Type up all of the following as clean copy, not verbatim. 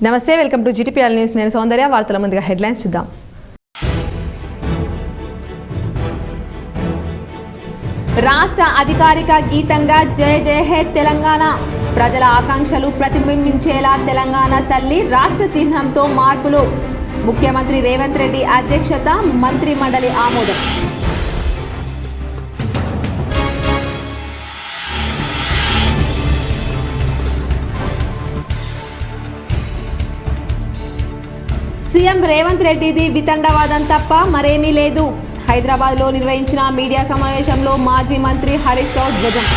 నమస్తే, welcome to GTPL news. నేను సౌందర్య. వార్తల ముందుగా హెడ్లైన్స్ చూద్దాం. రాష్ట్ర అధికారిక గీతంగా జయ జయ హే తెలంగాణ, ప్రజల ఆకాంక్షలు ప్రతిబింబించేలా తెలంగాణ తల్లి రాష్ట్ర చిహ్నంతో మార్పులు. ముఖ్యమంత్రి రేవంత్ రెడ్డి అధ్యక్షత, మంత్రి మండలి ఆమోదం. సీఎం రేవంత్ రెడ్డిది వితండవాదం తప్ప మరేమీ లేదు. హైదరాబాద్లో నిర్వహించిన మీడియా సమావేశంలో మాజీ మంత్రి హరీష్ రావు ధ్వజం.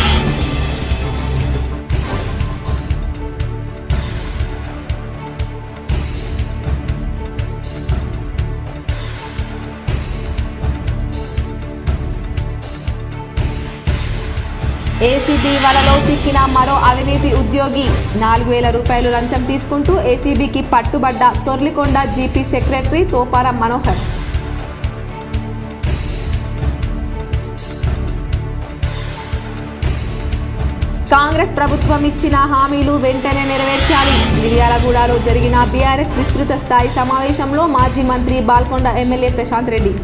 ఏసీబీ వలలో చిక్కిన మరో అవినీతి ఉద్యోగి. 4,000 రూపాయలు లంచం తీసుకుంటూ ఏసీబీకి పట్టుబడ్డ తొర్లికొండ జీపీ సెక్రటరీ తోపార మనోహర్. కాంగ్రెస్ ప్రభుత్వం ఇచ్చిన హామీలు వెంటనే నెరవేర్చాలి. మిర్యాలగూడలో జరిగిన బీఆర్ఎస్ విస్తృత స్థాయి సమావేశంలో మాజీ మంత్రి బాల్కొండ ఎమ్మెల్యే ప్రశాంత్ రెడ్డి.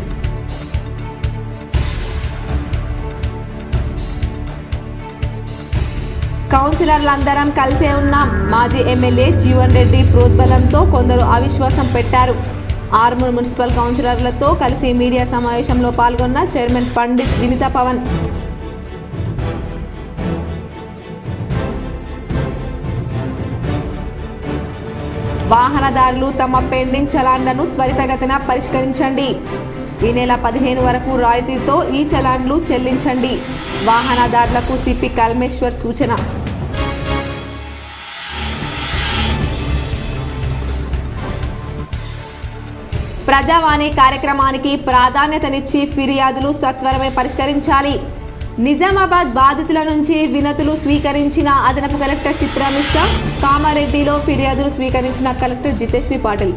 కౌన్సిలర్లందరం కలిసే ఉన్నాం. మాజీ ఎమ్మెల్యే జీవన్ రెడ్డి ప్రోద్బలంతో కొందరు అవిశ్వాసం పెట్టారు. ఆర్మూర్ మున్సిపల్ కౌన్సిలర్లతో కలిసి మీడియా సమావేశంలో పాల్గొన్న చైర్మన్ పండిత్ వినిత పవన్. వాహనదారులు తమ పెండింగ్ చలాన్లను త్వరితగతిన పరిష్కరించండి. ఈ నెల 15 వరకు రాయితీతో ఈ చలాన్లు చెల్లించండి. వాహనదారులకు సిపి కల్మేశ్వర్ సూచన. ప్రజావాణి కార్యక్రమానికి ప్రాధాన్యతనిచ్చి ఫిర్యాదులు సత్వరమే పరిష్కరించాలి. నిజామాబాద్ బాధితుల నుంచి వినతులు స్వీకరించిన అదనపు కలెక్టర్ చిత్రా మిశ్రా. కామారెడ్డిలో ఫిర్యాదులు స్వీకరించిన కలెక్టర్ జితేశ్వరి పాటిల్.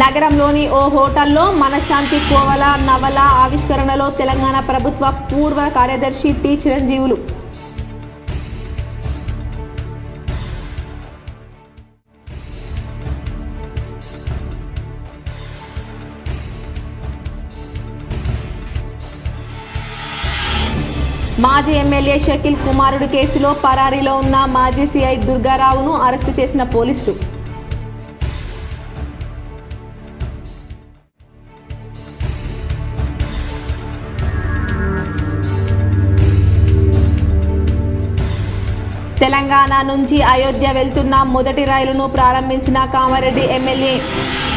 నగరంలోని ఓ హోటల్లో మనశ్శాంతి కోవల నవల ఆవిష్కరణలో తెలంగాణ ప్రభుత్వ పూర్వ కార్యదర్శి టి చిరంజీవులు. మాజీ ఎమ్మెల్యే షకీల్ కుమారుడు కేసులో పరారీలో ఉన్న మాజీ సిఐ దుర్గారావును అరెస్టు చేసిన పోలీసులు. తెలంగాణ నుంచి అయోధ్య వెళ్తున్న మొదటి రైలును ప్రారంభించిన కామారెడ్డి ఎమ్మెల్యే.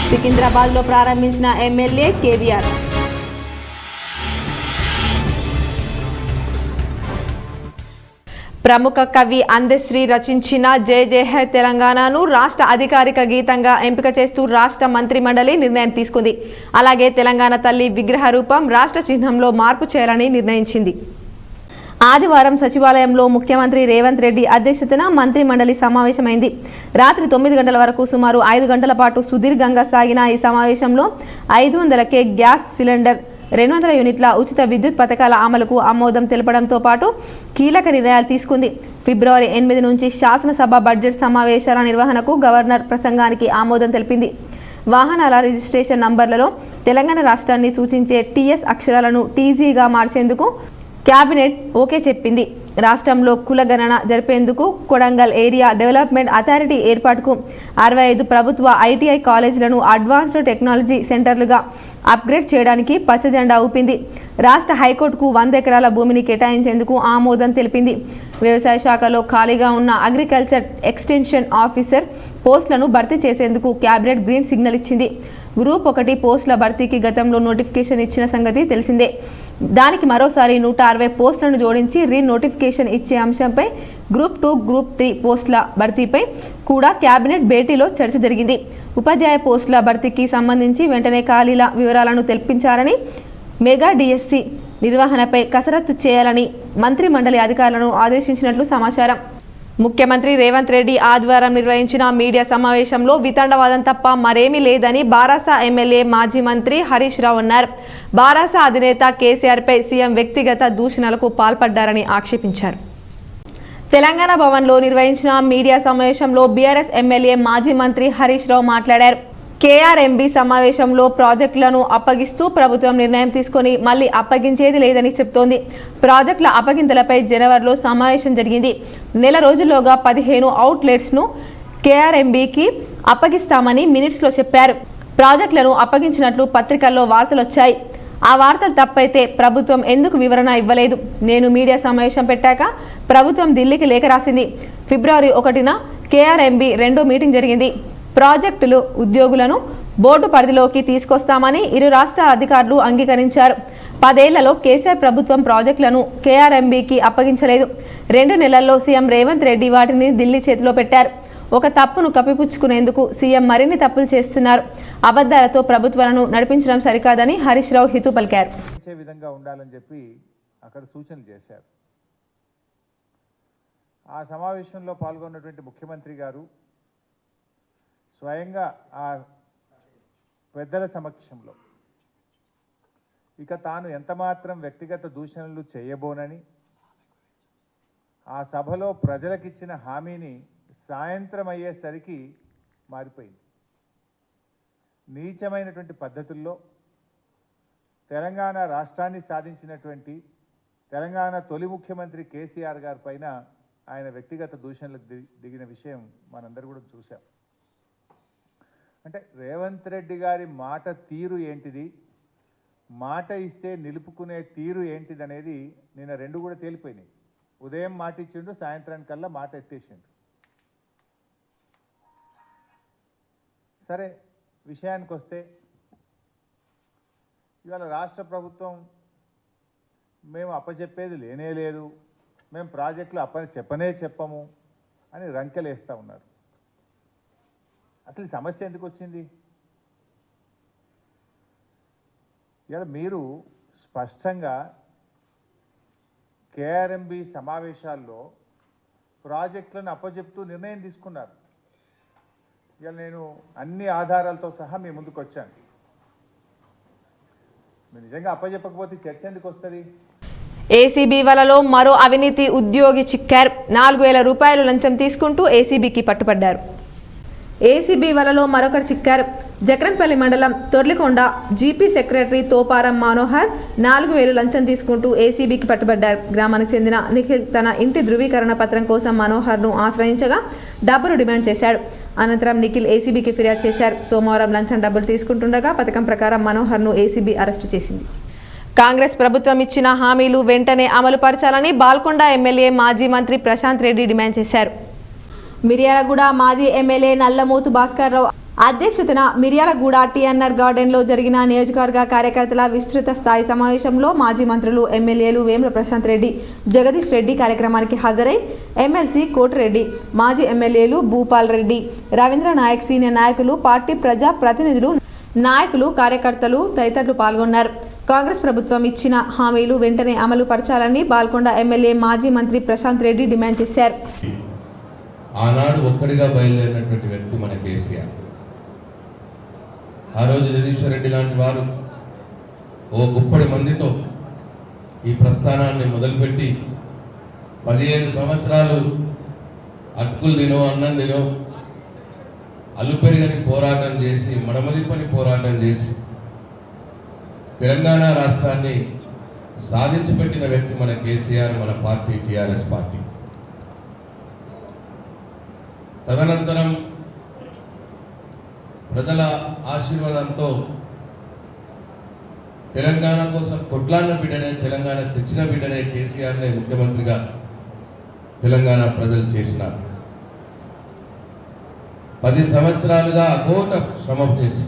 సికింద్రాబాద్లో ప్రారంభించిన ఎమ్మెల్యే కేవీఆర్. ప్రముఖ కవి అందశ్రీ రచించిన జయ జయ హే తెలంగాణను రాష్ట్ర అధికారిక గీతంగా ఎంపిక చేస్తూ రాష్ట్ర మంత్రి మండలి నిర్ణయం తీసుకుంది. అలాగే తెలంగాణ తల్లి విగ్రహ రూపం రాష్ట్ర చిహ్నంలో మార్పు చేయాలని నిర్ణయించింది. ఆదివారం సచివాలయంలో ముఖ్యమంత్రి రేవంత్ రెడ్డి అధ్యక్షతన మంత్రి మండలి సమావేశమైంది. రాత్రి 9 గంటల వరకు సుమారు 5 గంటల పాటు సుదీర్ఘంగా సాగిన ఈ సమావేశంలో 500K గ్యాస్ సిలిండర్, 200 యూనిట్ల ఉచిత విద్యుత్ పథకాల అమలుకు ఆమోదం తెలపడంతో పాటు కీలక నిర్ణయాలు తీసుకుంది. ఫిబ్రవరి 8 నుంచి శాసనసభ బడ్జెట్ సమావేశాల నిర్వహణకు గవర్నర్ ప్రసంగానికి ఆమోదం తెలిపింది. వాహనాల రిజిస్ట్రేషన్ నంబర్లలో తెలంగాణ రాష్ట్రాన్ని సూచించే టీఎస్ అక్షరాలను టీజీగా మార్చేందుకు క్యాబినెట్ ఓకే చెప్పింది. రాష్ట్రంలో కులగణన జరిపేందుకు కొడంగల్ ఏరియా డెవలప్మెంట్ అథారిటీ ఏర్పాటుకు 65 ప్రభుత్వ ఐటీఐ కాలేజీలను అడ్వాన్స్డ్ టెక్నాలజీ సెంటర్లుగా అప్గ్రేడ్ చేయడానికి పచ్చజెండా ఊపింది. రాష్ట్ర హైకోర్టుకు 100 ఎకరాల భూమిని కేటాయించేందుకు ఆమోదం తెలిపింది. వ్యవసాయ శాఖలో ఖాళీగా ఉన్న అగ్రికల్చర్ ఎక్స్టెన్షన్ ఆఫీసర్ పోస్టులను భర్తీ చేసేందుకు క్యాబినెట్ గ్రీన్ సిగ్నల్ ఇచ్చింది. గ్రూప్ 1 పోస్టుల భర్తీకి గతంలో నోటిఫికేషన్ ఇచ్చిన సంగతి తెలిసిందే. దానికి మరోసారి 160 పోస్టులను జోడించి నోటిఫికేషన్ ఇచ్చే అంశంపై గ్రూప్ 2, గ్రూప్ 3 పోస్టుల భర్తీపై కూడా క్యాబినెట్ భేటీలో చర్చ జరిగింది. ఉపాధ్యాయ పోస్టుల భర్తీకి సంబంధించి వెంటనే ఖాళీల వివరాలను తెల్పించాలని, మెగా డిఎస్సి నిర్వహణపై కసరత్తు చేయాలని మంత్రి మండలి అధికారులను ఆదేశించినట్లు సమాచారం. ముఖ్యమంత్రి రేవంత్ రెడ్డి ఆదివారం నిర్వహించిన మీడియా సమావేశంలో వితండవాదం తప్ప మరేమీ లేదని బారాస ఎమ్మెల్యే మాజీ మంత్రి హరీష్ రావు అన్నారు. బారాస అధినేత కేసీఆర్పై సీఎం వ్యక్తిగత దూషణలకు పాల్పడ్డారని ఆక్షేపించారు. తెలంగాణ భవన్లో నిర్వహించిన మీడియా సమావేశంలో బీఆర్ఎస్ ఎమ్మెల్యే మాజీ మంత్రి హరీష్ రావు మాట్లాడారు. కేఆర్ఎంబీ సమావేశంలో ప్రాజెక్టులను అప్పగిస్తూ ప్రభుత్వం నిర్ణయం తీసుకొని మళ్లీ అప్పగించేది లేదని చెప్తోంది. ప్రాజెక్టుల అప్పగింతలపై జనవరిలో సమావేశం జరిగింది. నెల రోజుల్లోగా 15 అవుట్లెట్స్ను కేఆర్ఎంబీకి అప్పగిస్తామని మినిట్స్లో చెప్పారు. ప్రాజెక్టులను అప్పగించినట్లు పత్రికల్లో వార్తలొచ్చాయి. ఆ వార్తలు తప్పైతే ప్రభుత్వం ఎందుకు వివరణ ఇవ్వలేదు? నేను మీడియా సమావేశం పెట్టాక ప్రభుత్వం ఢిల్లీకి లేఖ రాసింది. ఫిబ్రవరి 1న కేఆర్ఎంబీ 2వ మీటింగ్ జరిగింది. ప్రాజెక్టులు ఉద్యోగులను బోర్డు పరిధిలోకి తీసుకొస్తామని ఇరు రాష్ట్రాల అధికారులు అంగీకరించారు. 10 ఏళ్లలో కేసీఆర్ ప్రభుత్వం ప్రాజెక్టులను కేఆర్ఎంబీకి అప్పగించలేదు. 2 నెలల్లో సీఎం రేవంత్ రెడ్డి వాటిని ఢిల్లీ చేతిలో పెట్టారు. ఒక తప్పును కప్పిపుచ్చుకునేందుకు సీఎం మరిన్ని తప్పులు చేస్తున్నారు. అబద్ధాలతో ప్రభుత్వాలను నడిపించడం సరికాదని హరీష్ రావు హితవు పలికారు. ఆ సమావేశంలో పాల్గొన్నటువంటి ముఖ్యమంత్రి గారు స్వయంగా ఆ పెద్దల సమక్షంలో ఇక తాను ఎంతమాత్రం వ్యక్తిగత దూషణలు చేయబోనని ఆ సభలో ప్రజలకిచ్చిన హామీని సాయంత్రం అయ్యేసరికి మారిపోయింది. నీచమైనటువంటి పద్ధతుల్లో తెలంగాణ రాష్ట్రాన్ని సాధించినటువంటి తెలంగాణ తొలి ముఖ్యమంత్రి కేసీఆర్ గారి పైన ఆయన వ్యక్తిగత దూషణలకు దిగిన విషయం మనందరూ కూడా చూసాం. అంటే రేవంత్ రెడ్డి గారి మాట తీరు ఏంటిది, మాట ఇస్తే నిలుపుకునే తీరు ఏంటిది అనేది నిన్న 2 కూడా తేలిపోయినాయి. ఉదయం మాట ఇచ్చిండు, సాయంత్రానికల్లా మాట ఎత్తేసిండు. సరే, విషయానికి వస్తే ఇవాళ రాష్ట్ర ప్రభుత్వం మేము అప్పచెప్పేది లేనే లేదు, మేము ప్రాజెక్టులు చెప్పము అని రంకెలేస్తూ ఉన్నారు. అసలు సమస్య ఎందుకు వచ్చింది? ఇలా మీరు స్పష్టంగా కేఆర్ఎంబీ సమావేశాల్లో ప్రాజెక్టులను అప్పచెప్తూ నిర్ణయం తీసుకున్నారు. ఇలా నేను అన్ని ఆధారాలతో సహా మీ ముందుకు వచ్చాను. మీరు నిజంగా అప్పచెప్పకపోతే చర్చ ఎందుకు వస్తుంది? ఏసీబీ వలలో మరో అవినీతి ఉద్యోగి చిక్కారు. 4,000 రూపాయలు లంచం తీసుకుంటూ ఏసీబీకి పట్టుబడ్డారు. ఏసీబీ వలలో మరొకరు చిక్కారు. జక్రన్పల్లి మండలం తొర్లికొండ జీపీ సెక్రటరీ తోపారం మనోహర్ 4,000 లంచం తీసుకుంటూ ఏసీబీకి పట్టుబడ్డారు. గ్రామానికి చెందిన నిఖిల్ తన ఇంటి ధృవీకరణ పత్రం కోసం మనోహర్ను ఆశ్రయించగా డబ్బులు డిమాండ్ చేశాడు. అనంతరం నిఖిల్ ఏసీబీకి ఫిర్యాదు చేశారు. సోమవారం లంచం డబ్బులు తీసుకుంటుండగా పథకం ప్రకారం మనోహర్ను ఏసీబీ అరెస్టు చేసింది. కాంగ్రెస్ ప్రభుత్వం ఇచ్చిన హామీలు వెంటనే అమలు పరచాలని బాల్కొండ ఎమ్మెల్యే మాజీ మంత్రి ప్రశాంత్ రెడ్డి డిమాండ్ చేశారు. మిర్యాలగూడ మాజీ ఎమ్మెల్యే నల్లమోతు భాస్కర్ రావు అధ్యక్షతన మిర్యాలగూడ టీఎన్ఆర్ గార్డెన్లో జరిగిన నియోజకవర్గ కార్యకర్తల విస్తృత స్థాయి సమావేశంలో మాజీ మంత్రులు ఎమ్మెల్యేలు వేముల ప్రశాంత్ రెడ్డి, జగదీష్ రెడ్డి కార్యక్రమానికి హాజరై ఎమ్మెల్సీ కోటిరెడ్డి, మాజీ ఎమ్మెల్యేలు భూపాల్ రెడ్డి, రవీంద్ర నాయక్, సీనియర్ నాయకులు, పార్టీ ప్రజా ప్రతినిధులు, నాయకులు, కార్యకర్తలు తదితరులు పాల్గొన్నారు. కాంగ్రెస్ ప్రభుత్వం ఇచ్చిన హామీలు వెంటనే అమలు పరచాలని బాల్కొండ ఎమ్మెల్యే మాజీ మంత్రి ప్రశాంత్ రెడ్డి డిమాండ్ చేశారు. ఆనాడు ఒక్కడిగా బయలుదేరినటువంటి వ్యక్తి మన కేసీఆర్. ఆ రోజు జగదీశ్వర్ రెడ్డి లాంటి వారు ఓ గుప్పడి మందితో ఈ ప్రస్థానాన్ని మొదలుపెట్టి 15 సంవత్సరాలు అటుకులు తినో అన్నం తినో అల్లుపెరిగని పోరాటం చేసి, మడమదిప్పని పోరాటం చేసి తెలంగాణ రాష్ట్రాన్ని సాధించి పెట్టిన వ్యక్తి మన కేసీఆర్, మన పార్టీ టీఆర్ఎస్ పార్టీ. తదనంతరం ప్రజల ఆశీర్వాదంతో తెలంగాణ కోసం కొట్లాడిన బిడ్డనే, తెలంగాణ తెచ్చిన బిడ్డనే కేసీఆర్నే ముఖ్యమంత్రిగా తెలంగాణ ప్రజలు చేసినారు. 10 సంవత్సరాలుగా అఘోర శ్రమ చేసి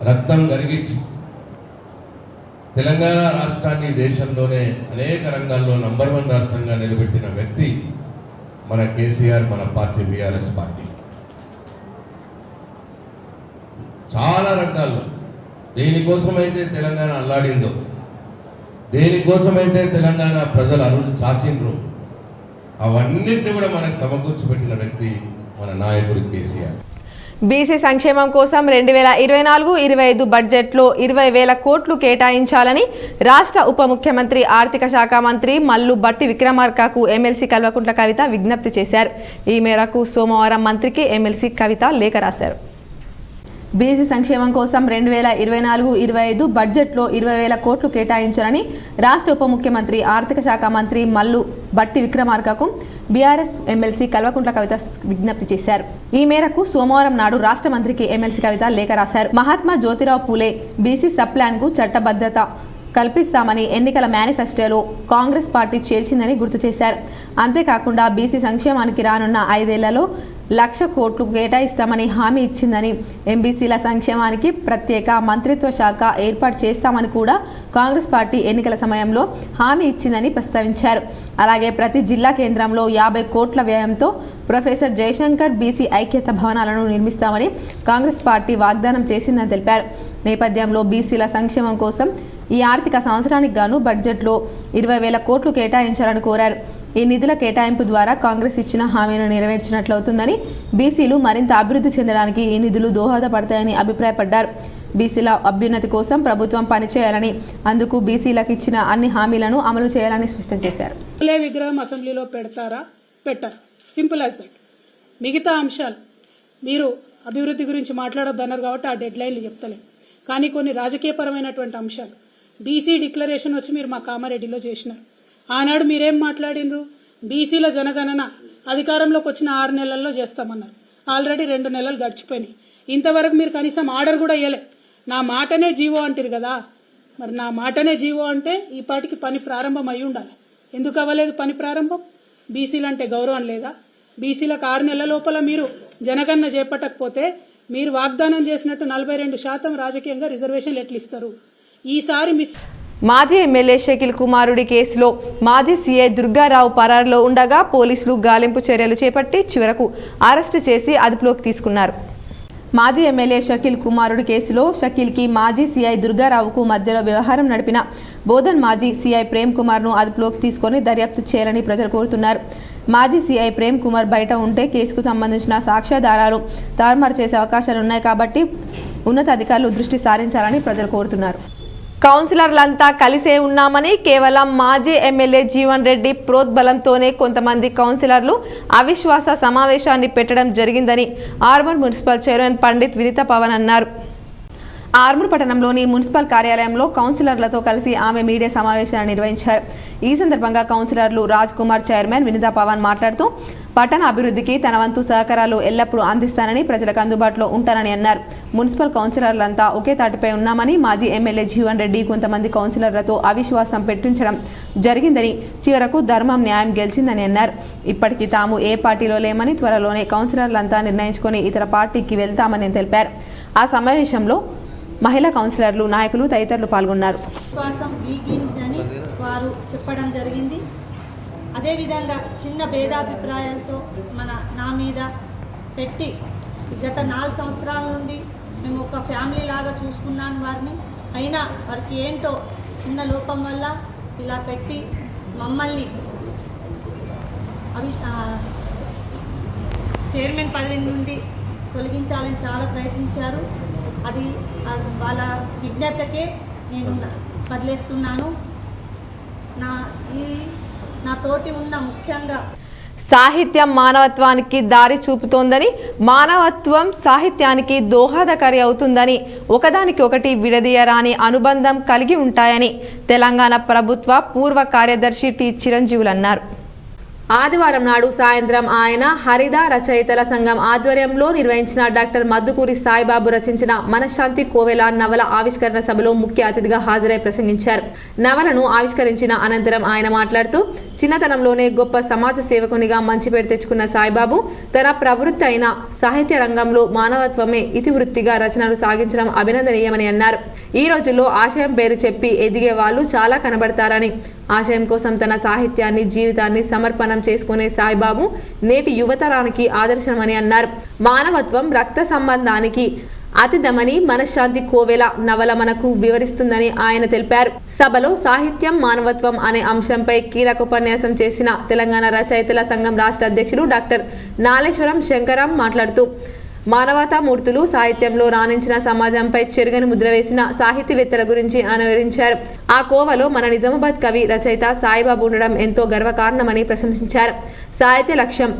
రక్తం గరిగించి తెలంగాణ రాష్ట్రాన్ని దేశంలోనే అనేక రంగాల్లో నంబర్ 1 రాష్ట్రంగా నిలబెట్టిన వ్యక్తి మన కేసీఆర్, మన పార్టీ బీఆర్ఎస్ పార్టీ. చాలా రంగాల్లో దేనికోసమైతే తెలంగాణ అల్లాడిందో, దేనికోసమైతే తెలంగాణ ప్రజలు అరువులు చాచిండ్రు అవన్నింటినీ కూడా మనకు సమకూర్చిపెట్టిన వ్యక్తి మన నాయకుడు కేసీఆర్. బీసీ సంక్షేమం కోసం 2024-25 బడ్జెట్లో 20,000 కోట్లు కేటాయించాలని రాష్ట్ర ఉప ముఖ్యమంత్రి ఆర్థిక శాఖ మంత్రి మల్లు భట్టి విక్రమార్కకు ఎమ్మెల్సీ కల్వకుంట్ల కవిత విజ్ఞప్తి చేశారు. ఈ మేరకు సోమవారం మంత్రికి ఎమ్మెల్సీ కవిత లేఖ రాశారు. బీసీ సంక్షేమం కోసం 2024-25 బడ్జెట్లో 20,000 కోట్లు కేటాయించాలని రాష్ట్ర ఉప ముఖ్యమంత్రి ఆర్థిక శాఖ మంత్రి మల్లు భట్టి విక్రమార్కకు బీఆర్ఎస్ ఎమ్మెల్సీ కల్వకుంట్ల కవిత విజ్ఞప్తి చేశారు. ఈ మేరకు సోమవారం నాడు రాష్ట్ర మంత్రికి ఎమ్మెల్సీ కవిత లేఖ రాశారు. Mahatma Jyotirao Phule BC sub plan కు చట్టబద్ధత కల్పిస్తామని ఎన్నికల మేనిఫెస్టోలో కాంగ్రెస్ పార్టీ చేర్చిందని గుర్తు చేశారు. అంతేకాకుండా బీసీ సంక్షేమానికి రానున్న 5 ఏళ్లలో 1,00,000 కోట్లు కేటాయిస్తామని హామీ ఇచ్చిందని, ఎంబీసీల సంక్షేమానికి ప్రత్యేక మంత్రిత్వ శాఖ ఏర్పాటు చేస్తామని కూడా కాంగ్రెస్ పార్టీ ఎన్నికల సమయంలో హామీ ఇచ్చిందని ప్రస్తావించారు. అలాగే ప్రతి జిల్లా కేంద్రంలో 50 కోట్ల వ్యయంతో ప్రొఫెసర్ జయశంకర్ బీసీ ఐక్యత భవనాలను నిర్మిస్తామని కాంగ్రెస్ పార్టీ వాగ్దానం చేసిందని తెలిపారు. నేపథ్యంలో బీసీల సంక్షేమం కోసం ఈ ఆర్థిక సంవత్సరానికి గాను బడ్జెట్లో 20,000 కోట్లు కేటాయించాలని కోరారు. ఈ నిధుల కేటాయింపు ద్వారా కాంగ్రెస్ ఇచ్చిన హామీను నెరవేర్చినట్లవుతుందని, బీసీలు మరింత అభివృద్ధి చెందడానికి ఈ నిధులు దోహదపడతాయని అభిప్రాయపడ్డారు. బీసీల అభ్యున్నతి కోసం ప్రభుత్వం పనిచేయాలని, అందుకు బీసీలకు ఇచ్చిన అన్ని హామీలను అమలు చేయాలని స్పష్టం చేశారు. విగ్రహం అసెంబ్లీలో పెడతారా, పెట్టరు, సింపుల్ యాజ్ దట్. మిగతా అంశాలు మీరు అభివృద్ధి గురించి మాట్లాడొద్దన్నారు కాబట్టి ఆ డెడ్ లైన్లు చెప్తలేం. కానీ కొన్ని రాజకీయపరమైనటువంటి అంశాలు, బీసీ డిక్లరేషన్ వచ్చి మీరు మా కామారెడ్డిలో చేసినారు. ఆనాడు మీరేం మాట్లాడినరు? బీసీల జనగణన అధికారంలోకి వచ్చిన 6 నెలల్లో చేస్తామన్నారు. ఆల్రెడీ 2 నెలలు గడిచిపోయినాయి. ఇంతవరకు మీరు కనీసం ఆర్డర్ కూడా ఇవ్వలే. నా మాటనే జీవో అంటారు కదా, మరి నా మాటనే జీవో అంటే ఈ పాటికి పని ప్రారంభం అయి ఉండాలి. ఎందుకు అవ్వలేదు పని ప్రారంభం? బీసీలు అంటే గౌరవం లేదా? బీసీలకు 6 నెలల లోపల మీరు జనగణన చేపట్టకపోతే మీరు వాగ్దానం చేసినట్టు 42% రాజకీయంగా రిజర్వేషన్లు ఎట్లు ఇస్తారు? ఈసారి మాజీ ఎమ్మెల్యే షకీల్ కుమారుడి కేసులో మాజీ సీఐ దుర్గారావు పరారులో ఉండగా పోలీసులు గాలింపు చర్యలు చేపట్టి చివరకు అరెస్టు చేసి అదుపులోకి తీసుకున్నారు. మాజీ ఎమ్మెల్యే షకీల్ కుమారుడి కేసులో షకీల్కి మాజీ సీఐ దుర్గారావుకు మధ్యలో వ్యవహారం నడిపిన బోధన్ మాజీ సీఐ ప్రేమ్ కుమార్ను అదుపులోకి తీసుకొని దర్యాప్తు చేయాలని ప్రజలు కోరుతున్నారు. మాజీ సీఐ ప్రేమ్ కుమార్ బయట ఉంటే కేసుకు సంబంధించిన సాక్ష్యాధారాలు తారుమారు చేసే అవకాశాలున్నాయి కాబట్టి ఉన్నతాధికారులు దృష్టి సారించాలని ప్రజలు కోరుతున్నారు. కౌన్సిలర్లంతా కలిసే ఉన్నామని కేవలం మాజీ ఎమ్మెల్యే జీవన్ రెడ్డి ప్రోద్బలంతోనే కొంతమంది కౌన్సిలర్లు అవిశ్వాస సమావేశాన్ని పెట్టడం జరిగిందని ఆర్మూర్ మున్సిపల్ చైర్మన్ పండిత్ వినిత పవన్ అన్నారు. ఆర్మూర్ పట్టణంలోని మున్సిపల్ కార్యాలయంలో కౌన్సిలర్లతో కలిసి ఆమె మీడియా సమావేశాన్ని నిర్వహించారు. ఈ సందర్భంగా కౌన్సిలర్లు రాజ్ కుమార్, చైర్మన్ వినిత పవన్ మాట్లాడుతూ పట్టణ అభివృద్ధికి తన వంతు సహకారాలు ఎల్లప్పుడూ అందిస్తానని, ప్రజలకు అందుబాటులో ఉంటానని అన్నారు. మున్సిపల్ కౌన్సిలర్లంతా ఒకే తాటిపై ఉన్నామని, మాజీ ఎమ్మెల్యే జీవన్ రెడ్డి కొంతమంది కౌన్సిలర్లతో అవిశ్వాసం పెట్టించడం జరిగిందని, చివరకు ధర్మం న్యాయం గెలిచిందని అన్నారు. ఇప్పటికీ తాము ఏ పార్టీలో లేమని, త్వరలోనే కౌన్సిలర్లంతా నిర్ణయించుకొని ఇతర పార్టీకి వెళ్తామని తెలిపారు. ఆ సమావేశంలో మహిళా కౌన్సిలర్లు, నాయకులు తదితరులు పాల్గొన్నారు. విశ్వాసం వీగిందని వారు చెప్పడం జరిగింది. అదేవిధంగా చిన్న భేదాభిప్రాయాలతో నా మీద పెట్టి గత 4 సంవత్సరాల నుండి మేము ఒక ఫ్యామిలీ లాగా చూసుకున్నాను వారిని. అయినా వారికి ఏంటో చిన్న లోపం వల్ల ఇలా పెట్టి మమ్మల్ని చైర్మన్ పదవి నుండి తొలగించాలని చాలా ప్రయత్నించారు. అది వాళ్ళ విజ్ఞతకే నేను వదిలేస్తున్నాను. నా తోటి ఉన్న ముఖ్యంగా సాహిత్యం మానవత్వానికి దారి చూపుతోందని, మానవత్వం సాహిత్యానికి దోహదకారి అవుతుందని, ఒకదానికి ఒకటి విడదీయరాని అనుబంధం కలిగి ఉంటాయని తెలంగాణ ప్రభుత్వ పూర్వ కార్యదర్శి టి చిరంజీవులు అన్నారు. ఆదివారం నాడు సాయంత్రం ఆయన హరిత రచయితల సంఘం ఆధ్వర్యంలో నిర్వహించిన డాక్టర్ మద్దుకూరి సాయిబాబు రచించిన మనశ్శాంతి కోవెల నవల ఆవిష్కరణ సభలో ముఖ్య అతిథిగా హాజరై ప్రసంగించారు. నవలను ఆవిష్కరించిన అనంతరం ఆయన మాట్లాడుతూ, చిన్నతనంలోనే గొప్ప సమాజ సేవకునిగా మంచి పేరు తెచ్చుకున్న సాయిబాబు తన ప్రవృత్తి అయిన సాహిత్య రంగంలో మానవత్వమే ఇతివృత్తిగా రచనలు సాగించడం అభినందనీయమని అన్నారు. ఈ రోజుల్లో ఆశయం పేరు చెప్పి ఎదిగే వాళ్ళు చాలా కనబడతారని, ఆశయం కోసం తన సాహిత్యాన్ని, జీవితాన్ని సమర్పణం చేసుకునే సాయిబాబు నేటి యువతరానికి ఆదర్శమని అన్నారు. మానవత్వం రక్త సంబంధానికి అతిదమని మనశ్శాంతి కోవెల నవల మనకు వివరిస్తుందని ఆయన తెలిపారు. సభలో సాహిత్యం మానవత్వం అనే అంశంపై కీలక ఉపన్యాసం చేసిన తెలంగాణ రచయితల సంఘం రాష్ట్ర అధ్యక్షులు డాక్టర్ నాలేశ్వరం శంకరం మాట్లాడుతూ మానవతామూర్తులు సాహిత్యంలో రాణించిన సమాజంపై చెరుగని ముద్ర వేసిన సాహితీవేత్తల గురించి ఆయన వివరించారు. ఆ కోవలో మన నిజామాబాద్ కవి రచయిత సాయిబాబు ఉండడం ఎంతో గర్వకారణమని ప్రశంసించారు. సాహిత్య లక్ష్యం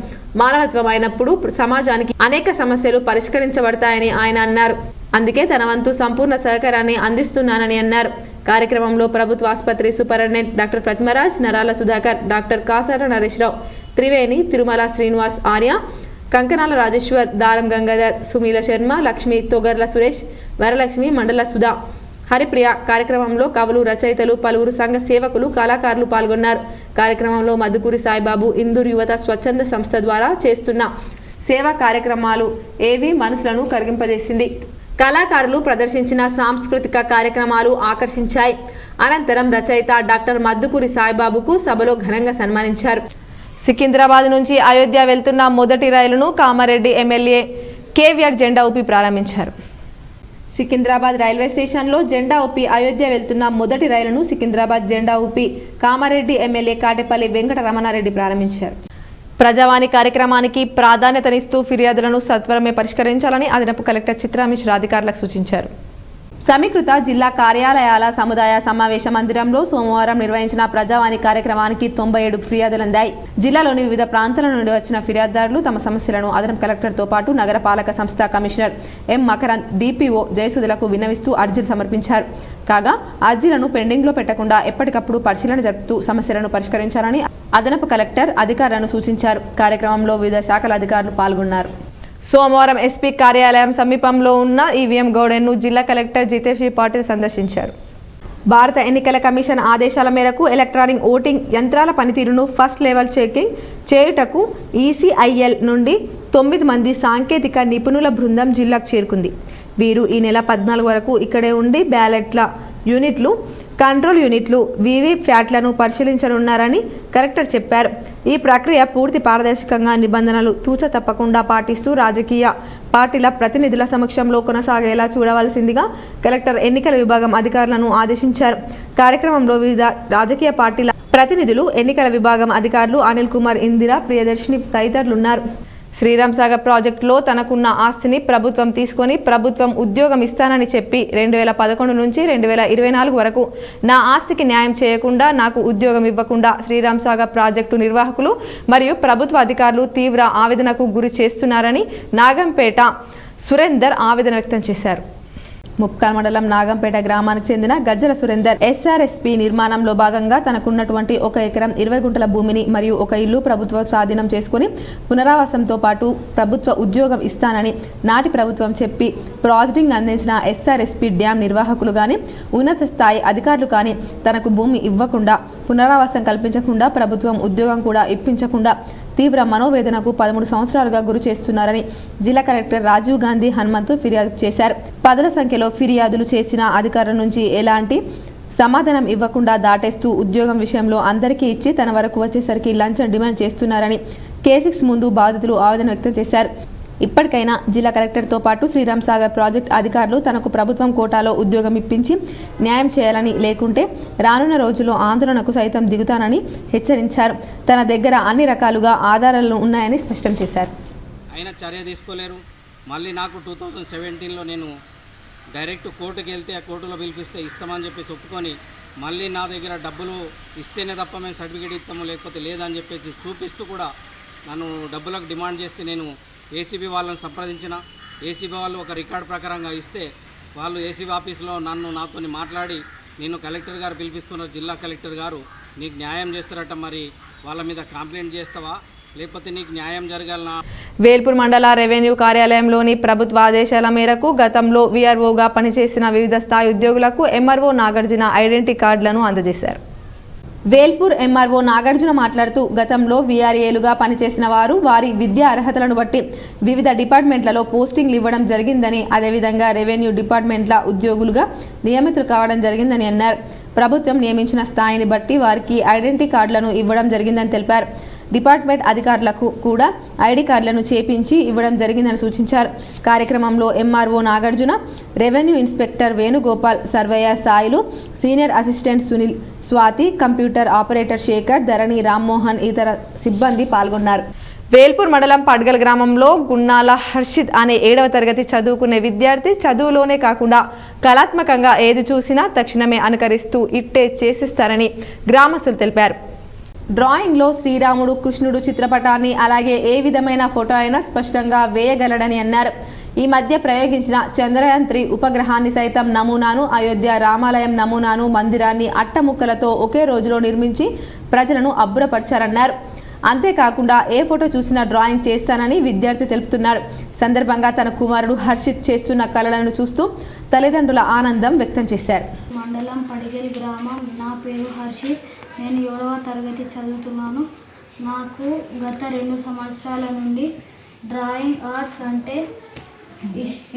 మానవత్వం అయినప్పుడు సమాజానికి అనేక సమస్యలు పరిష్కరించబడతాయని ఆయన అన్నారు. అందుకే తన వంతు సంపూర్ణ సహకారాన్ని అందిస్తున్నానని అన్నారు. కార్యక్రమంలో ప్రభుత్వ ఆసుపత్రి సూపరింటెండెంట్ డాక్టర్ ప్రతిమరాజ్, నరాల సుధాకర్, డాక్టర్ కాసార నరేశ్రావు, త్రివేణి, తిరుమల శ్రీనివాస్ ఆర్య, కంకనాల రాజేశ్వర్, దారం గంగాధర్, సుమీల శర్మ, లక్ష్మి, తొగర్ల సురేష్, వరలక్ష్మి, మండల సుధా, హరిప్రియ. కార్యక్రమంలో కవులు, రచయితలు, పలువురు సంఘ సేవకులు, కళాకారులు పాల్గొన్నారు. కార్యక్రమంలో మధుకూరి సాయిబాబు ఇందూరు యువత స్వచ్ఛంద సంస్థ ద్వారా చేస్తున్న సేవా కార్యక్రమాలు ఏవి మనసులను కరిగింపజేసింది. కళాకారులు ప్రదర్శించిన సాంస్కృతిక కార్యక్రమాలు ఆకర్షించాయి. అనంతరం రచయిత డాక్టర్ మధుకూరి సాయిబాబుకు సభలో ఘనంగా సన్మానించారు. సికింద్రాబాద్ నుంచి అయోధ్య వెళ్తున్న మొదటి రైలును కామారెడ్డి ఎమ్మెల్యే కేవీఆర్ జెండా ఊపి ప్రారంభించారు. సికింద్రాబాద్ రైల్వే స్టేషన్లో జెండా ఊపి అయోధ్య వెళ్తున్న మొదటి రైలును సికింద్రాబాద్ జెండా ఊపి కామారెడ్డి ఎమ్మెల్యే కాటేపల్లి వెంకట రమణారెడ్డి ప్రారంభించారు. ప్రజావాణి కార్యక్రమానికి ప్రాధాన్యతనిస్తూ ఫిర్యాదులను సత్వరమే పరిష్కరించాలని అదనపు కలెక్టర్ చిత్రా మిశ్రా అధికారులకు సూచించారు. సమీకృత జిల్లా కార్యాలయాల సముదాయ సమావేశ మందిరంలో సోమవారం నిర్వహించిన ప్రజావాణి కార్యక్రమానికి 97 ఫిర్యాదులు అందాయి. జిల్లాలోని వివిధ ప్రాంతాల నుండి వచ్చిన ఫిర్యాదుదారులు తమ సమస్యలను అదనపు కలెక్టర్తో పాటు నగరపాలక సంస్థ కమిషనర్ ఎం మకరంద్, డిపిఓ జయసుధలకు విన్నవిస్తూ అర్జీలు సమర్పించారు. కాగా అర్జీలను పెండింగ్లో పెట్టకుండా ఎప్పటికప్పుడు పరిశీలన జరుపుతూ సమస్యలను పరిష్కరించాలని అదనపు కలెక్టర్ అధికారులను సూచించారు. కార్యక్రమంలో వివిధ శాఖల అధికారులు పాల్గొన్నారు. సోమవారం ఎస్పీ కార్యాలయం సమీపంలో ఉన్న ఈవీఎం గౌడెన్ను జిల్లా కలెక్టర్ జితేష్ పాటిల్ సందర్శించారు. భారత ఎన్నికల కమిషన్ ఆదేశాల మేరకు ఎలక్ట్రానిక్ ఓటింగ్ యంత్రాల పనితీరును ఫస్ట్ లెవెల్ చెకింగ్ చేయుటకు ఈసీఐఎల్ నుండి 9 మంది సాంకేతిక నిపుణుల బృందం జిల్లాకు చేరుకుంది. వీరు ఈ నెల 14 వరకు ఇక్కడే ఉండి బ్యాలెట్ల యూనిట్లు, కంట్రోల్ యూనిట్లు, వీవీప్యాట్లను పరిశీలించనున్నారని కలెక్టర్ చెప్పారు. ఈ ప్రక్రియ పూర్తి పారదర్శకంగా నిబంధనలు తూచ తప్పకుండా పాటిస్తూ రాజకీయ పార్టీల ప్రతినిధుల సమక్షంలో కొనసాగేలా చూడవలసిందిగా కలెక్టర్ ఎన్నికల విభాగం అధికారులను ఆదేశించారు. కార్యక్రమంలో వివిధ రాజకీయ పార్టీల ప్రతినిధులు, ఎన్నికల విభాగం అధికారులు అనిల్ కుమార్, ఇందిరా, ప్రియదర్శిని తదితరులున్నారు. శ్రీరామ్ సాగర్ ప్రాజెక్టులో తనకున్న ఆస్తిని ప్రభుత్వం తీసుకొని ప్రభుత్వం ఉద్యోగం ఇస్తానని చెప్పి 2011 నుంచి 2024 వరకు నా ఆస్తికి న్యాయం చేయకుండా నాకు ఉద్యోగం ఇవ్వకుండా శ్రీరామ్ సాగర్ ప్రాజెక్టు నిర్వాహకులు మరియు ప్రభుత్వ అధికారులు తీవ్ర ఆవేదనకు గురి చేస్తున్నారని నాగంపేట సురేందర్ ఆవేదన వ్యక్తం చేశారు. ముప్కాల్ మండలం నాగంపేట గ్రామానికి చెందిన గజ్జల సురేందర్ ఎస్ఆర్ఎస్పీ నిర్మాణంలో భాగంగా తనకున్నటువంటి 1 ఎకరం 20 గుంటల భూమిని మరియు ఒక ఇల్లు ప్రభుత్వ స్వాధీనం చేసుకుని పునరావాసంతో పాటు ప్రభుత్వ ఉద్యోగం ఇస్తానని నాటి ప్రభుత్వం చెప్పి ప్రాజెక్టింగ్ అందించిన ఎస్ఆర్ఎస్పీ డ్యాం నిర్వాహకులు కానీ ఉన్నత స్థాయి అధికారులు కానీ తనకు భూమి ఇవ్వకుండా, పునరావాసం కల్పించకుండా, ప్రభుత్వం ఉద్యోగం కూడా ఇప్పించకుండా తీవ్ర మనోవేదనకు 13 సంవత్సరాలుగా గురి చేస్తున్నారని జిల్లా కలెక్టర్ రాజీవ్ గాంధీ హనుమంతు ఫిర్యాదు చేశారు. పదుల సంఖ్యలో ఫిర్యాదులు చేసిన అధికారుల నుంచి ఎలాంటి సమాధానం ఇవ్వకుండా దాటేస్తూ ఉద్యోగం విషయంలో అందరికీ ఇచ్చి తన వరకు వచ్చేసరికి లంచం డిమాండ్ చేస్తున్నారని K6 ముందు బాధితులు ఆవేదన వ్యక్తం చేశారు. ఇప్పటికైనా జిల్లా కలెక్టర్తో పాటు శ్రీరామ్ సాగర్ ప్రాజెక్ట్ అధికారులు తనకు ప్రభుత్వం కోటాలో ఉద్యోగం ఇప్పించి న్యాయం చేయాలని, లేకుంటే రానున్న రోజుల్లో ఆందోళనకు సైతం దిగుతానని హెచ్చరించారు. తన దగ్గర అన్ని రకాలుగా ఆధారాలు ఉన్నాయని స్పష్టం చేశారు. అయినా చర్య తీసుకోలేరు. మళ్ళీ నాకు 2017లో నేను డైరెక్ట్ కోర్టుకి వెళ్తే ఆ కోర్టులో పిలిపిస్తే ఇస్తామని చెప్పేసి ఒప్పుకొని మళ్ళీ నా దగ్గర డబ్బులు ఇస్తేనే తప్ప మేము సర్టిఫికేట్ ఇస్తాము లేకపోతే లేదని చెప్పేసి చూపిస్తూ కూడా నన్ను డబ్బులకు డిమాండ్ చేస్తే నేను ఏసీబీ వాళ్ళని సంప్రదించిన. ఏసీబీ వాళ్ళు ఒక రికార్డ్ ప్రకారంగా ఇస్తే వాళ్ళు ఏసీబీ ఆఫీస్లో నాతో మాట్లాడి నేను కలెక్టర్ గారు పిలిపిస్తున్నారు, జిల్లా కలెక్టర్ గారు నీకు న్యాయం చేస్తారట, మరి వాళ్ళ మీద కంప్లైంట్ చేస్తావా లేకపోతే నీకు న్యాయం జరగాలనా? వేల్పూర్ మండల రెవెన్యూ కార్యాలయంలోని ప్రభుత్వ ఆదేశాల మేరకు గతంలో వీఆర్ఓగా పనిచేసిన వివిధ స్థాయి ఉద్యోగులకు ఎంఆర్ఓ నాగార్జున ఐడెంటిటీ కార్డులను అందజేశారు. వేల్పూర్ ఎంఆర్ఓ నాగార్జున మాట్లాడుతూ గతంలో వీఆర్ఏలుగా పనిచేసిన వారు వారి విద్యా అర్హతలను బట్టి వివిధ డిపార్ట్మెంట్లలో పోస్టింగ్లు ఇవ్వడం జరిగిందని, అదేవిధంగా రెవెన్యూ డిపార్ట్మెంట్ల ఉద్యోగులుగా నియమితులు కావడం జరిగిందని అన్నారు. ప్రభుత్వం నియమించిన స్థాయిని బట్టి వారికి ఐడెంటిటీ కార్డులను ఇవ్వడం జరిగిందని తెలిపారు. డిపార్ట్మెంట్ అధికారులకు కూడా ఐడి కార్డులను చేపించి ఇవ్వడం జరిగిందని సూచించారు. కార్యక్రమంలో MRO Nagarjuna, revenue inspector Venugopal, surveyor Sailu, senior assistant Sunil, Swathi, computer operator Shekar, Dharani, Rammohan ఇతర సిబ్బంది పాల్గొన్నారు. వేల్పూర్ మండలం పడ్గల్ గ్రామంలో గున్నాల హర్షిత్ అనే 7వ తరగతి చదువుకునే విద్యార్థి చదువులోనే కాకుండా కళాత్మకంగా ఏది చూసినా తక్షణమే అనుకరిస్తూ ఇట్టే చేసిస్తారని గ్రామస్తులు తెలిపారు. డ్రాయింగ్లో శ్రీరాముడు, కృష్ణుడు చిత్రపటాన్ని అలాగే ఏ విధమైన ఫోటో అయినా స్పష్టంగా వేయగలడని అన్నారు. ఈ మధ్య ప్రయోగించిన చంద్రయాన్ 3 ఉపగ్రహాన్ని సైతం నమూనాను, అయోధ్య రామాలయం నమూనాను, మందిరాన్ని అట్టముక్కలతో ఒకే రోజులో నిర్మించి ప్రజలను అబ్బురపరిచారన్నారు. అంతేకాకుండా ఏ ఫోటో చూసినా డ్రాయింగ్ చేస్తానని విద్యార్థి తెలుపుతున్నాడు. సందర్భంగా తన కుమారుడు హర్షిత్ చేస్తున్న కళలను చూస్తూ తల్లిదండ్రుల ఆనందం వ్యక్తం చేశారు. మండలం పడిగల్ గ్రామం. నా పేరు హర్షిత్. నేను 7వ తరగతి చదువుతున్నాను. నాకు గత 2 సంవత్సరాల నుండి డ్రాయింగ్ ఆర్ట్స్ అంటే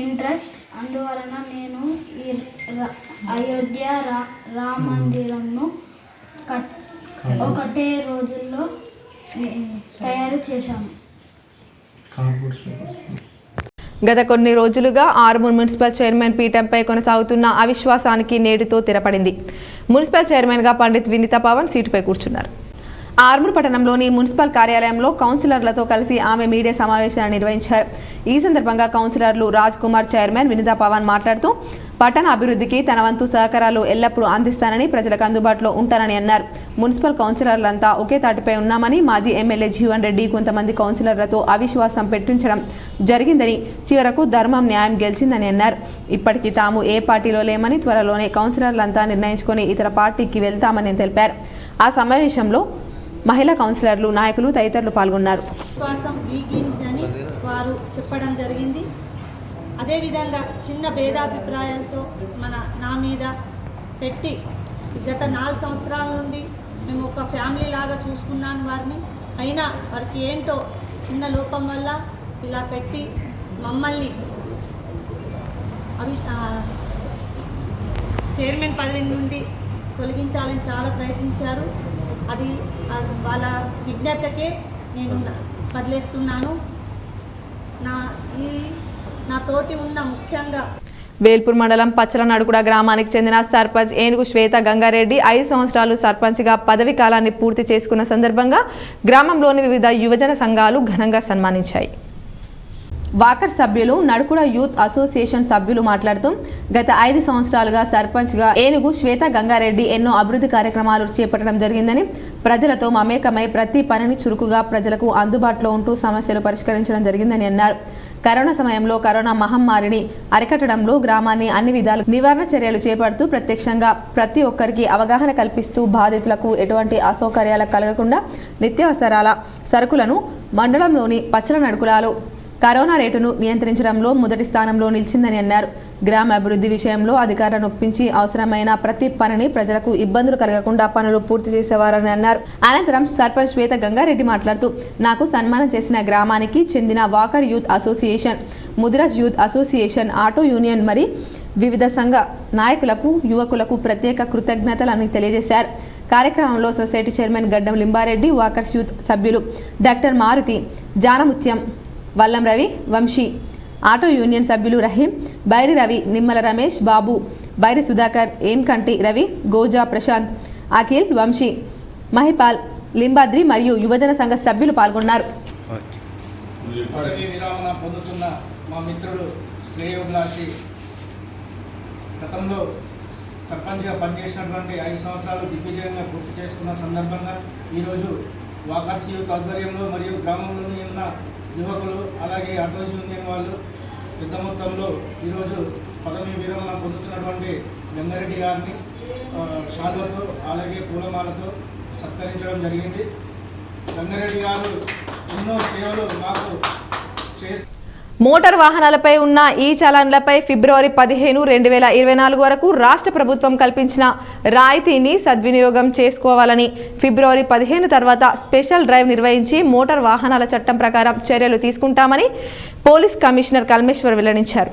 ఇంట్రెస్ట్. అందువలన నేను ఈ అయోధ్య రామ మందిరంను ఒకటే రోజుల్లో తయారు చేశాను. గత కొన్ని రోజులుగా ఆర్మూర్ మున్సిపల్ చైర్మన్ పీఠంపై కొనసాగుతున్న అవిశ్వాసానికి నేటితో తెరపడింది. మున్సిపల్ చైర్మన్గా పండిత్ వినీతా పవన్ సీటుపై కూర్చున్నారు. ఆర్మూర్ పట్టణంలోని మున్సిపల్ కార్యాలయంలో కౌన్సిలర్లతో కలిసి ఆమె మీడియా సమావేశాన్ని నిర్వహించారు. ఈ సందర్భంగా కౌన్సిలర్లు రాజ్ కుమార్, చైర్మన్ వినీతా పవన్ మాట్లాడుతూ పట్టణ అభివృద్ధికి తన వంతు సహకారాలు ఎల్లప్పుడూ అందిస్తానని, ప్రజలకు అందుబాటులో ఉంటానని అన్నారు. మున్సిపల్ కౌన్సిలర్లంతా ఒకే తాటిపై ఉన్నామని, మాజీ ఎమ్మెల్యే జీవన్ రెడ్డి కొంతమంది కౌన్సిలర్లతో అవిశ్వాసం పెట్టించడం జరిగిందని, చివరకు ధర్మం న్యాయం గెలిచిందని అన్నారు. ఇప్పటికీ తాము ఏ పార్టీలో లేమని, త్వరలోనే కౌన్సిలర్లంతా నిర్ణయించుకొని ఇతర పార్టీకి వెళ్తామని తెలిపారు. ఆ సమావేశంలో మహిళా కౌన్సిలర్లు, నాయకులు తదితరులు పాల్గొన్నారు. విశ్వాసం వీగిందని వారు చెప్పడం జరిగింది. అదేవిధంగా చిన్న భేదాభిప్రాయాలతో నా మీద పెట్టి గత 4 సంవత్సరాల నుండి మేము ఒక ఫ్యామిలీ లాగా చూసుకున్నాను వారిని. అయినా వారికి ఏంటో చిన్న లోపం వల్ల ఇలా పెట్టి మమ్మల్ని చైర్మన్ పదవి నుండి తొలగించాలని చాలా ప్రయత్నించారు. అది వాళ్ళ విజ్ఞతకే నేను వదిలేస్తున్నాను. నా తోటి ఉన్న ముఖ్యంగా వేల్పూర్ మండలం పచ్చలనడుగుడ గ్రామానికి చెందిన సర్పంచ్ ఏనుగు శ్వేత గంగారెడ్డి 5 సంవత్సరాలు సర్పంచ్గా పదవి కాలాన్ని పూర్తి చేసుకున్న సందర్భంగా గ్రామంలోని వివిధ యువజన సంఘాలు ఘనంగా సన్మానించాయి. వాకర్ సభ్యులు, నడుకుడ యూత్ అసోసియేషన్ సభ్యులు మాట్లాడుతూ గత 5 సంవత్సరాలుగా సర్పంచ్గా ఏనుగు శ్వేత గంగారెడ్డి ఎన్నో అభివృద్ధి కార్యక్రమాలు చేపట్టడం జరిగిందని, ప్రజలతో మమేకమై ప్రతి పనిని చురుకుగా ప్రజలకు అందుబాటులో ఉంటూ సమస్యలు పరిష్కరించడం జరిగిందని అన్నారు. కరోనా సమయంలో కరోనా మహమ్మారిని అరికట్టడంలో గ్రామాన్ని అన్ని విధాలు నివారణ చర్యలు చేపడుతూ ప్రత్యక్షంగా ప్రతి ఒక్కరికి అవగాహన కల్పిస్తూ బాధితులకు ఎటువంటి అసౌకర్యాలు కలగకుండా నిత్యావసరాల సరుకులను మండలంలోని పచ్చలనడుకులలో కరోనా రేటును నియంత్రించడంలో మొదటి స్థానంలో నిలిచిందని అన్నారు. గ్రామ అభివృద్ధి విషయంలో అధికారులను ఒప్పించి అవసరమైన ప్రతి పనిని ప్రజలకు ఇబ్బందులు కలగకుండా పనులు పూర్తి చేసేవారని అన్నారు. అనంతరం సర్పంచ్ శ్వేత గంగారెడ్డి మాట్లాడుతూ నాకు సన్మానం చేసిన గ్రామానికి చెందిన walker youth association, Mudiraj youth association, auto union మరి వివిధ సంఘ నాయకులకు, యువకులకు ప్రత్యేక కృతజ్ఞతలని తెలియజేశారు. కార్యక్రమంలో society chairman Gaddam Limbareddy, walkers youth సభ్యులు doctor Maruthi, Janamutyam, Vallam Ravi, Vamshi, auto union సభ్యులు రహీం, బైరి రవి, నిమ్మల రమేష్, బాబు, బైరి సుధాకర్, ఏంకంటి రవి, గోజా ప్రశాంత్, అఖిల్, వంశీ, మహిపాల్, లింబాద్రి మరియు యువజన సంఘ సభ్యులు పాల్గొన్నారు. మా మిత్రుడు శ్రేయోభిలాషి గతంలో సర్పంచ్గా పనిచేసినటువంటి 5 సంవత్సరాలు దిగ్విజయంగా పూర్తి చేసుకున్న సందర్భంగా ఈరోజు వాకర్స్ యూత్ ఆధ్వర్యంలో మరియు గ్రామంలోని ఉన్న యువకులు అలాగే ఆటో యూనియన్ వాళ్ళు పెద్ద మొత్తంలో ఈరోజు పదవి విరమణ పొందుతున్నటువంటి గంగారెడ్డి గారిని షాల్వతో అలాగే పూలమాలతో సత్కరించడం జరిగింది. గంగారెడ్డి గారు ఎన్నో సేవలు మాకు చేసి మోటార్ వాహనాలపై ఉన్న ఈ చలాన్లపై ఫిబ్రవరి 15, 2024 వరకు రాష్ట్ర ప్రభుత్వం కల్పించిన రాయితీని సద్వినియోగం చేసుకోవాలని, ఫిబ్రవరి 15 తర్వాత స్పెషల్ డ్రైవ్ నిర్వహించి మోటార్ వాహనాల చట్టం ప్రకారం చర్యలు తీసుకుంటామని పోలీస్ కమిషనర్ కల్మేశ్వర్ వెల్లడించారు.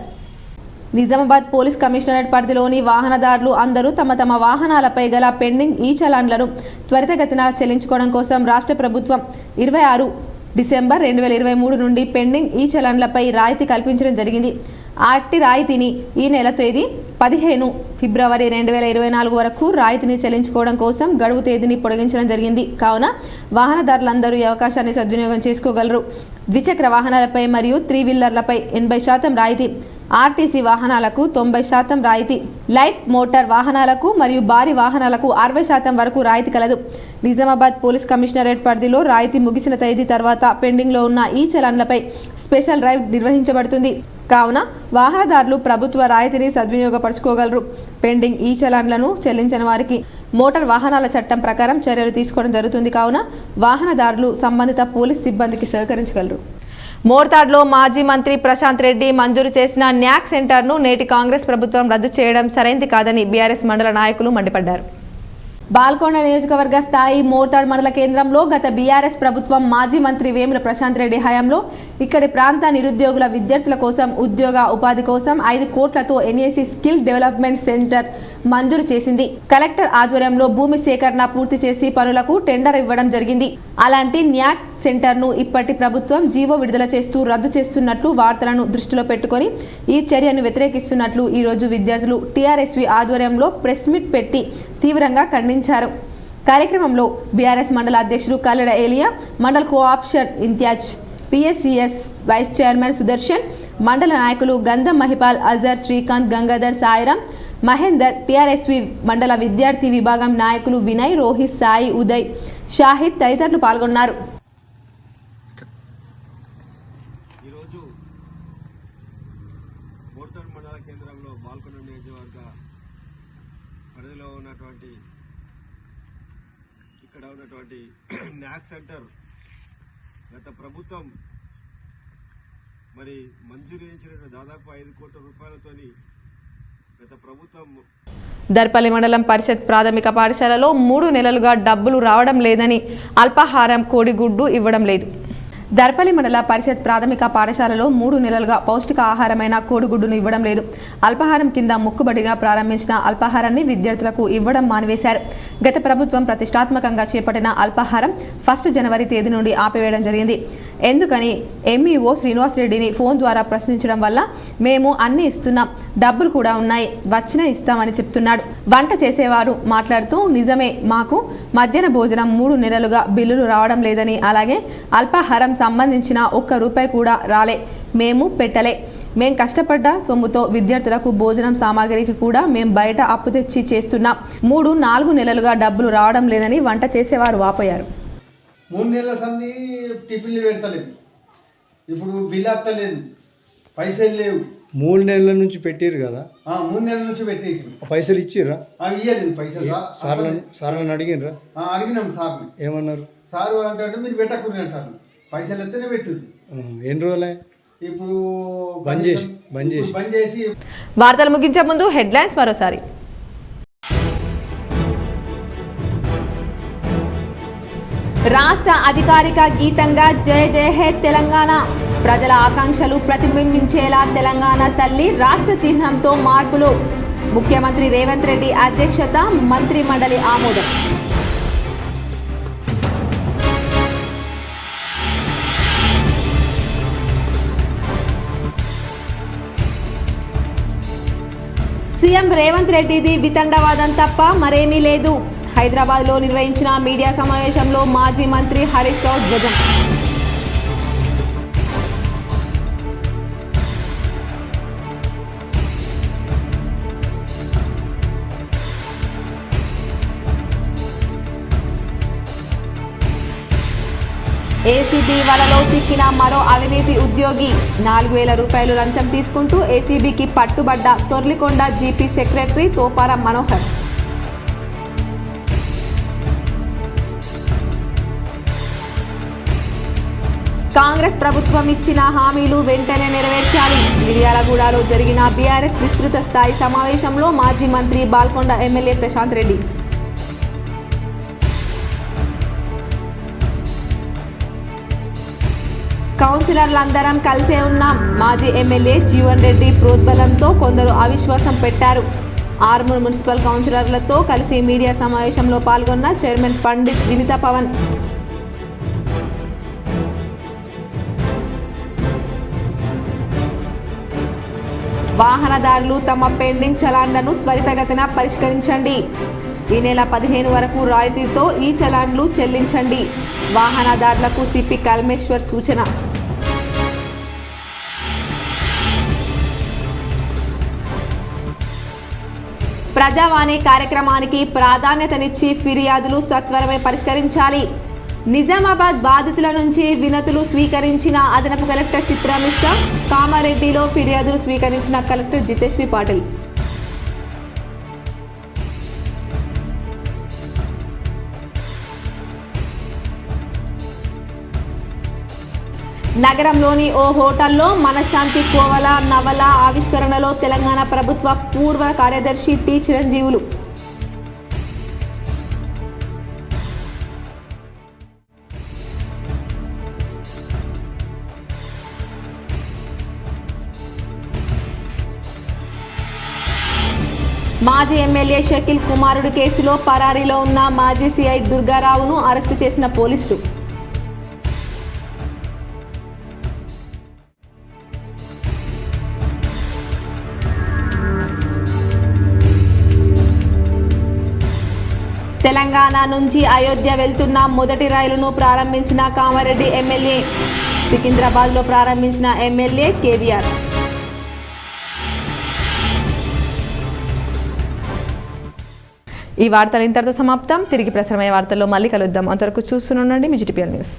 నిజామాబాద్ పోలీస్ కమిషనరేట్ పరిధిలోని వాహనదారులు అందరూ తమ తమ వాహనాలపై గల పెండింగ్ ఈ చలాన్లను త్వరితగతిన చెల్లించుకోవడం కోసం రాష్ట్ర ప్రభుత్వం 26 డిసెంబర్ 2023 నుండి పెండింగ్ ఈ చలాన్లపై రాయితీ కల్పించడం జరిగింది. అట్టి రాయితీని ఈ నెల తేదీ 15 ఫిబ్రవరి 2024 వరకు రాయితీని చెల్లించుకోవడం కోసం గడువు తేదీని పొడిగించడం జరిగింది. కావున వాహనదారులందరూ ఈ అవకాశాన్ని సద్వినియోగం చేసుకోగలరు. ద్విచక్ర వాహనాలపై మరియు 3 వీలర్లపై 80% రాయితీ, ఆర్టీసీ వాహనాలకు 90% రాయితీ, లైట్ మోటార్ వాహనాలకు మరియు భారీ వాహనాలకు 60% వరకు రాయితీ కలదు. నిజామాబాద్ పోలీస్ కమిషనరేట్ పరిధిలో రాయితీ ముగిసిన తేదీ తర్వాత పెండింగ్లో ఉన్న ఈ చలాన్లపై స్పెషల్ డ్రైవ్ నిర్వహించబడుతుంది. కావున వాహనదారులు ప్రభుత్వ రాయితీని సద్వినియోగపరచుకోగలరు. పెండింగ్ ఈ చలాన్లను చెల్లించిన వారికి మోటార్ వాహనాల చట్టం ప్రకారం చర్యలు తీసుకోవడం జరుగుతుంది. కావున వాహనదారులు సంబంధిత పోలీస్ సిబ్బందికి సహకరించగలరు. మోర్తాడ్లో మాజీ మంత్రి ప్రశాంత్ రెడ్డి మంజూరు చేసిన న్యాక్ సెంటర్ను నేటి కాంగ్రెస్ ప్రభుత్వం రద్దు చేయడం సరైంది కాదని బీఆర్ఎస్ మండల నాయకులు మండిపడ్డారు. బాల్కొండ నియోజకవర్గ స్థాయి మోర్తాడ్ మండల కేంద్రంలో గత బీఆర్ఎస్ ప్రభుత్వం మాజీ మంత్రి వేముల ప్రశాంత్ రెడ్డి హయాంలో ఇక్కడి ప్రాంత నిరుద్యోగుల విద్యార్థుల కోసం ఉద్యోగ ఉపాధి కోసం 5 కోట్లతో ఎన్ఏసీ స్కిల్ డెవలప్మెంట్ సెంటర్ మంజూరు చేసింది. కలెక్టర్ ఆధ్వర్యంలో భూమి సేకరణ పూర్తి చేసి పనులకు టెండర్ ఇవ్వడం జరిగింది. అలాంటి న్యాక్ సెంటర్ను ఇప్పటి ప్రభుత్వం జీవో విడుదల చేస్తూ రద్దు చేస్తున్నట్లు వార్తలను దృష్టిలో పెట్టుకొని ఈ చర్యను వ్యతిరేకిస్తున్నట్లు ఈరోజు విద్యార్థులు టీఆర్ఎస్వి ఆధ్వర్యంలో ప్రెస్ మీట్ పెట్టి తీవ్రంగా ఖండించారు. కార్యక్రమంలో బీఆర్ఎస్ మండల అధ్యక్షుడు కల్లెడ ఏలియా, మండల co-option in-charge PSCS vice chairman Sudarshan, మండల నాయకులు గంధం మహిపాల్, అజర్, శ్రీకాంత్, గంగాధర్, సాయిరాం, మహేందర్, టీఆర్ఎస్వి మండల విద్యార్థి విభాగం నాయకులు వినయ్, రోహిత్, సాయి, ఉదయ్, షాహిద్ తదితరులు పాల్గొన్నారు. ఈరోజు మోర్తాడ్ మండల కేంద్రంలో బాల్కొండ నియోజకవర్గ పరిధిలో ఉన్నటువంటి ఇక్కడ ఉన్నటువంటి న్యాక్ సెంటర్ గత ప్రభుత్వం మరి మంజూరు చేయించిన దాదాపు 5 కోట్ల రూపాయలతోని గత ప్రభుత్వం దర్పల్లి మండలం పరిషత్ ప్రాథమిక పాఠశాలలో 3 నెలలుగా డబ్బులు రావడం లేదని అల్పాహారం కోడిగుడ్డు ఇవ్వడం లేదు. దర్పల్లి మండల పరిషత్ ప్రాథమిక పాఠశాలలో 3 నెలలుగా పౌష్టిక ఆహారమైన కోడిగుడ్డును ఇవ్వడం లేదు. అల్పాహారం కింద మొక్కుబడిగా ప్రారంభించిన అల్పాహారాన్ని విద్యార్థులకు ఇవ్వడం మానివేశారు. గత ప్రభుత్వం ప్రతిష్టాత్మకంగా చేపట్టిన అల్పాహారం 1 జనవరి తేదీ నుండి ఆపివేయడం జరిగింది. ఎందుకని ఎంఈఓ శ్రీనివాసరెడ్డిని ఫోన్ ద్వారా ప్రశ్నించడం వల్ల మేము అన్ని ఇస్తున్నాం, డబ్బులు కూడా ఉన్నాయి, వచ్చినా ఇస్తామని చెప్తున్నాడు. వంట చేసేవారు మాట్లాడుతూ నిజమే, మాకు మధ్యాహ్న భోజనం 3 నెలలుగా బిల్లులు రావడం లేదని, అలాగే అల్పాహారం సంబంధించిన 1 రూపాయి కూడా రాలే, మేము పెట్టలే, మేం కష్టపడ్డ సొమ్ముతో విద్యార్థులకు భోజనం సామాగ్రికి కూడా మేం బయట అప్పు తెచ్చి చేస్తున్నాం. 3-4 నెలలుగా డబ్బులు రావడం లేదని వంట చేసేవారు వాపోయారు. 3 నెలల సంది టిఫిన్లు పెడతలేము, ఇప్పుడు బిల్లు అత్తలేదు, పైసలు లేవు. 3 నెలల నుంచి పెట్టిరు కదా? 3 నెలల నుంచి పెట్టేసి పైసలు ఇచ్చిర్రా? ఇయ్యలేదు పైసలు. సార్లను అడిగినరా? అడిగినాం సార్ని. ఏమన్నారు? సారు అంటే మీరు పెట్టకూడదు అంటారు, పైసలు ఎత్తనే పెట్టు. ఎన్ని రోజులే ఇప్పుడు బంద్ చేసి. వార్తలు ముగించే ముందు హెడ్లైన్స్ మరోసారి. రాష్ట్ర అధికారిక గీతంగా జయ జయ హే తెలంగాణ, ప్రజల ఆకాంక్షలు ప్రతిబింబించేలా తెలంగాణ తల్లి రాష్ట్ర చిహ్నంతో మార్పులు, ముఖ్యమంత్రి రేవంత్ రెడ్డి అధ్యక్షత, మంత్రి మండలి ఆమోదం. సీఎం రేవంత్ రెడ్డిది వితండవాదం తప్ప మరేమీ లేదు. హైదరాబాద్లో నిర్వహించిన మీడియా సమావేశంలో మాజీ మంత్రి హరీష్ రావు ధ్వజం. ఏసీబీ వలలో చిక్కిన మరో అవినీతి ఉద్యోగి, 4,000 రూపాయలు లంచం తీసుకుంటూ ఏసీబీకి పట్టుబడ్డ తొర్లికొండ జీపీ సెక్రటరీ తోపార మనోహర్. కాంగ్రెస్ ప్రభుత్వం ఇచ్చిన హామీలు వెంటనే నెరవేర్చాలి. మిర్యాలగూడలో జరిగిన బీఆర్ఎస్ విస్తృత స్థాయి సమావేశంలో మాజీ మంత్రి బాల్కొండ ఎమ్మెల్యే ప్రశాంత్ రెడ్డి. కౌన్సిలర్లందరం కలిసే ఉన్నాం. మాజీ ఎమ్మెల్యే జీవన్ రెడ్డి ప్రోద్బలంతో కొందరు అవిశ్వాసం పెట్టారు. ఆర్మూర్ మున్సిపల్ కౌన్సిలర్లతో కలిసి మీడియా సమావేశంలో పాల్గొన్న చైర్మన్ పండిత్ వినితా పవన్ వాహనదారులు తమ పెండింగ్ చలాన్లను త్వరితగతిన పరిష్కరించండి. ఈ నెల 15 వరకు రాయితీతో ఈ చలాన్లు చెల్లించండి. వాహనదారులకు సిపి కల్మేశ్వర్ సూచన. ప్రజావాణి కార్యక్రమానికి ప్రాధాన్యతనిచ్చి ఫిర్యాదులు సత్వరమే పరిష్కరించాలి. నిజామాబాద్ బాధితుల నుంచి వినతులు స్వీకరించిన అదనపు కలెక్టర్ చిత్రా మిశ్రా, కామారెడ్డిలో ఫిర్యాదులు స్వీకరించిన కలెక్టర్ జితేష్ వి పాటిల్. నగరంలోని ఓ హోటల్లో మనశ్శాంతి కోవల నవల ఆవిష్కరణలో తెలంగాణ ప్రభుత్వ పూర్వ కార్యదర్శి టి చిరంజీవులు. మాజీ ఎమ్మెల్యే షకీల్ కుమారుడు కేసులో పరారీలో ఉన్న మాజీ సిఐ దుర్గారావును అరెస్టు చేసిన పోలీసులు. తెలంగాణ నుంచి అయోధ్య వెళ్తున్న మొదటి రైలును ప్రారంభించిన కామారెడ్డి ఎమ్మెల్యే. సికింద్రాబాద్లో ప్రారంభించిన ఎమ్మెల్యే కేవీఆర్. ఈ వార్తలు ఇంతటితో సమాప్తం. తిరిగి ప్రసారమయ్యే వార్తల్లో మళ్ళీ కలుద్దాం. అంతవరకు చూస్తూనే ఉండండి మీ GTPL న్యూస్.